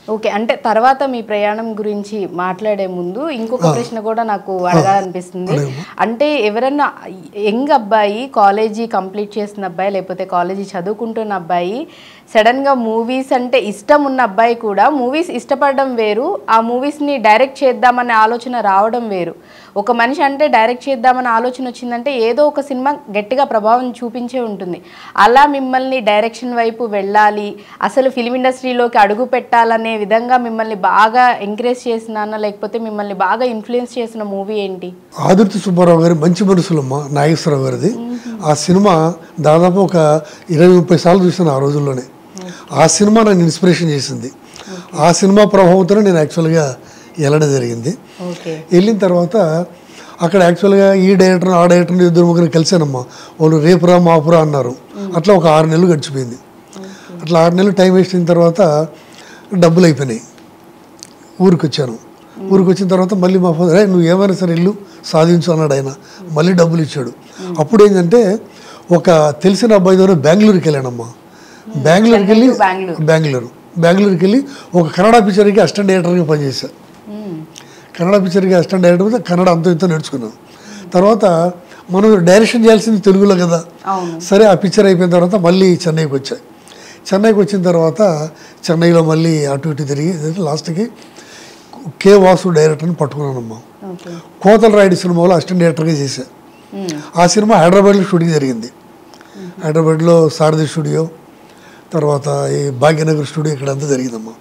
Okay. అంటే తర్వాత మీ ప్రయాణం గురించి మాట్లాడే ముందు ఇంకొక ప్రశ్న కూడా నాకు అడగాలనిపిస్తుంది. అంటే ఎవరన్నా యంగ్ అబ్బాయి, కాలేజీ కంప్లీట్ చేసిన అబ్బాయి, లేకపోతే కాలేజీ చదువుకుంటున్న అబ్బాయి, సడన్గా మూవీస్ అంటే ఇష్టం ఉన్న అబ్బాయి కూడా మూవీస్ ఇష్టపడడం వేరు, ఆ మూవీస్ని డైరెక్ట్ చేద్దామనే ఆలోచన రావడం వేరు. ఒక మనిషి అంటే డైరెక్ట్ చేద్దామనే ఆలోచన వచ్చిందంటే ఏదో ఒక సినిమా గట్టిగా ప్రభావం చూపించే ఉంటుంది. అలా మిమ్మల్ని డైరెక్షన్ వైపు వెళ్ళాలి, అసలు ఫిల్మ్ ఇండస్ట్రీలోకి అడుగు పెట్టాలనే విధంగా మిమ్మల్ని బాగా ఎంకరేజ్ చేసిన, లేకపోతే మిమ్మల్ని బాగా ఇన్ఫ్లుయెన్స్ చేసిన మూవీ ఏంటి? ఆదుర్తి సుబ్బారావు గారి మంచి మనసులమ్మ, నాగేశ్వరరావు గారిది. ఆ సినిమా దాదాపు ఒక 20-30 సార్లు చూసాను ఆ రోజుల్లోనే. ఆ సినిమా నన్ను ఇన్స్పిరేషన్ చేసింది. ఆ సినిమా ప్రభావంతో నేను యాక్చువల్గా వెళ్ళడం జరిగింది. వెళ్ళిన తర్వాత అక్కడ యాక్చువల్గా ఈ డైరెక్టర్ ఆ డైరెక్టర్ని ఇద్దరు ముగ్గురు కలిసానమ్మా. వాళ్ళు రేపురా మాపురా అన్నారు. అట్లా ఒక 6 నెలలు గడిచిపోయింది. అట్లా 6 నెలలు టైం వేస్ట్ అయిన తర్వాత డబ్బులు అయిపోయినాయి. ఊరికి వచ్చాను. ఊరికి వచ్చిన తర్వాత మళ్ళీ మా ఫాదర్ నువ్వు ఏమైనా సరే ఇల్లు సాధించు అన్నాడు ఆయన. మళ్ళీ డబ్బులు ఇచ్చాడు. అప్పుడు ఏంటంటే ఒక తెలిసిన అబ్బాయి ద్వారా బెంగళూరుకి వెళ్ళానమ్మా. బెంగళూరుకి వెళ్ళి ఒక కన్నడ పిక్చర్కి అసిస్టెంట్ డైరెక్టర్గా పనిచేశాను. కన్నడ పిక్చర్కి అసిస్టెంట్ డైరెక్టర్ కన్నడ అంత ఇంత నేర్చుకున్నాను. తర్వాత మనం డైరెక్షన్ చేయాల్సింది తెలుగులో కదా. సరే ఆ పిక్చర్ అయిపోయిన తర్వాత మళ్ళీ చెన్నైకి వచ్చాయి. చెన్నైకి వచ్చిన తర్వాత చెన్నైలో మళ్ళీ అటు ఇటు తిరిగి లాస్ట్కి కే వాసు డైరెక్టర్ని పట్టుకున్నానమ్మా. కోతల రాయుడు సినిమాలో అసిస్టెంట్ డైరెక్టర్గా చేశాను. ఆ సినిమా హైదరాబాద్లో షూటింగ్ జరిగింది. హైదరాబాద్లో సారథి స్టూడియో, తర్వాత ఈ భాగ్యనగర్ స్టూడియో ఇక్కడంతా జరిగిందమ్మా.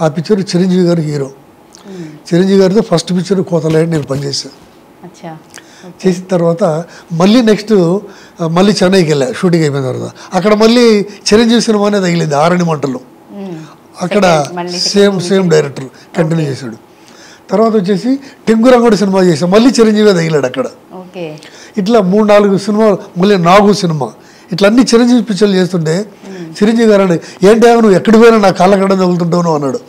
ఆ పిక్చర్ చిరంజీవి గారు హీరో. చిరంజీవి గారితో ఫస్ట్ పిక్చర్ కోతల రాయుడు నేను పనిచేశాను. చేసిన తర్వాత మళ్ళీ నెక్స్ట్ మళ్ళీ చెన్నైకి వెళ్ళా. షూటింగ్ అయిపోయిన తర్వాత అక్కడ మళ్ళీ చిరంజీవి సినిమానే తగిలింది ఆరణి మంటల్లో. అక్కడ సేమ్ డైరెక్టర్ కంటిన్యూ చేశాడు. తర్వాత వచ్చేసి టెంగురంగడు సినిమా చేశాడు. మళ్ళీ చిరంజీవి తగిలాడు అక్కడ. ఇట్లా 3-4 సినిమాలు, మళ్ళీ నాగు సినిమా, ఇట్లా అన్ని చిరంజీవి పిక్చర్లు చేస్తుంటే చిరంజీవి గారు అన్నాడు, ఏంటి నువ్వు ఎక్కడి పోయినా నా కాళ్ళగడ్డ తగులుతుంటావు అన్నాడు.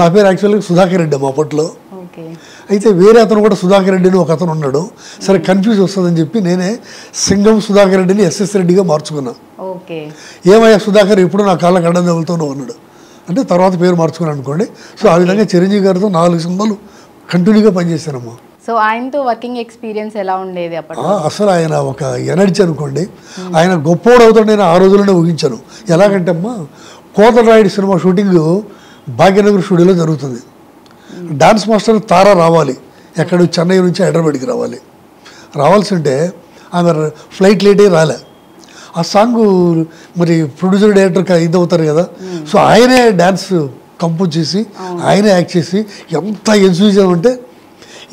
నా పేరు యాక్చువల్గా సుధాకర్ రెడ్డి మా అప్పట్లో. అయితే వేరే అతను కూడా సుధాకర్ రెడ్డి అని ఒక అతను ఉన్నాడు. సరే కన్ఫ్యూజ్ వస్తుందని చెప్పి నేనే సింగం సుధాకర్ రెడ్డిని ఎస్ఎస్ రెడ్డిగా మార్చుకున్నా. ఏమయ్యా సుధాకర్ ఎప్పుడు నా కాళ్ళ గడ్డ తగులుతావు అన్నాడు. అంటే తర్వాత పేరు మార్చుకున్నాను అనుకోండి. సో ఆ విధంగా చిరంజీవి గారితో 4 సినిమాలు కంటిన్యూగా పనిచేశానమ్మా. సో ఆయనతో వర్కింగ్ ఎక్స్పీరియన్స్ ఎలా ఉండేది అప్పుడు? అసలు ఆయన ఒక ఎనర్జీ అనుకోండి. ఆయన గొప్పోడు అవుతాడు నేను ఆ రోజుల్లోనే ఊహించాను. ఎలాగంటే అమ్మా, కోతల రాయుడు సినిమా షూటింగ్ భాగ్యనగర్ స్టూడియోలో జరుగుతుంది. డాన్స్ మాస్టర్ తారా రావాలి, ఎక్కడ చెన్నై నుంచి హైదరాబాద్కి రావాల్సి ఉంటే ఆమె ఫ్లైట్ లేట్ అయ్యి రాలే. ఆ సాంగ్ మరి ప్రొడ్యూసర్ డైరెక్టర్ ఇది అవుతారు కదా. సో ఆయనే డ్యాన్స్ కంపోజ్ చేసి ఆయనే యాక్ట్ చేసి ఎంత ఎంజాయ్ అంటే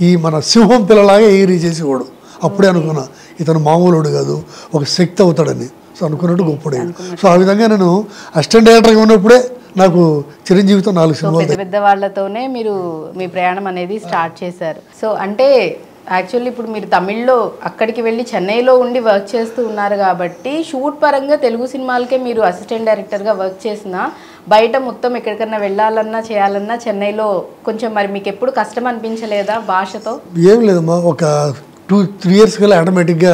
ఈ మన సింహం పిల్లలాగా ఎగిరి చేసేవాడు. అప్పుడే అనుకున్నా ఇతను మామూలుడు కాదు, ఒక శక్తి అవుతాడని. సో అనుకున్నట్టు గొప్పడే. సో ఆ విధంగా నేను అసిస్టెంట్ డైరెక్టర్గా ఉన్నప్పుడే నాకు చిరంజీవితో 4 సినిమాలు. పెద్ద వాళ్ళతోనే మీరు మీ ప్రయాణం అనేది స్టార్ట్ చేశారు. సో అంటే యాక్చువల్లీ ఇప్పుడు మీరు తమిళ్లో అక్కడికి వెళ్ళి చెన్నైలో ఉండి వర్క్ చేస్తూ ఉన్నారు కాబట్టి షూట్ పరంగా తెలుగు సినిమాలకే మీరు అసిస్టెంట్ డైరెక్టర్గా వర్క్ చేసిన, బయట మొత్తం ఎక్కడికన్నా వెళ్ళాలన్నా చేయాలన్నా చెన్నైలో కొంచెం మరి మీకు ఎప్పుడు కష్టం అనిపించలేదా భాషతో? ఏం లేదమ్మా, ఒక 2-3 ఇయర్స్ కల్లా ఆటోమేటిక్గా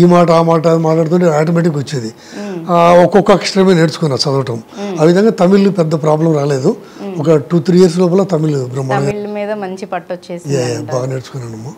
ఈ మాట ఆ మాట మాట్లాడుతుంటే ఆటోమేటిక్గా వచ్చేది. ఒక్కొక్క అక్షరమే నేర్చుకున్నా చదవటం. ఆ విధంగా తమిళ్ పెద్ద ప్రాబ్లం రాలేదు. ఒక 2-3 ఇయర్స్ లోపల తమిళ్ మీద మంచి పట్టు వచ్చేసి బాగా నేర్చుకున్నాను.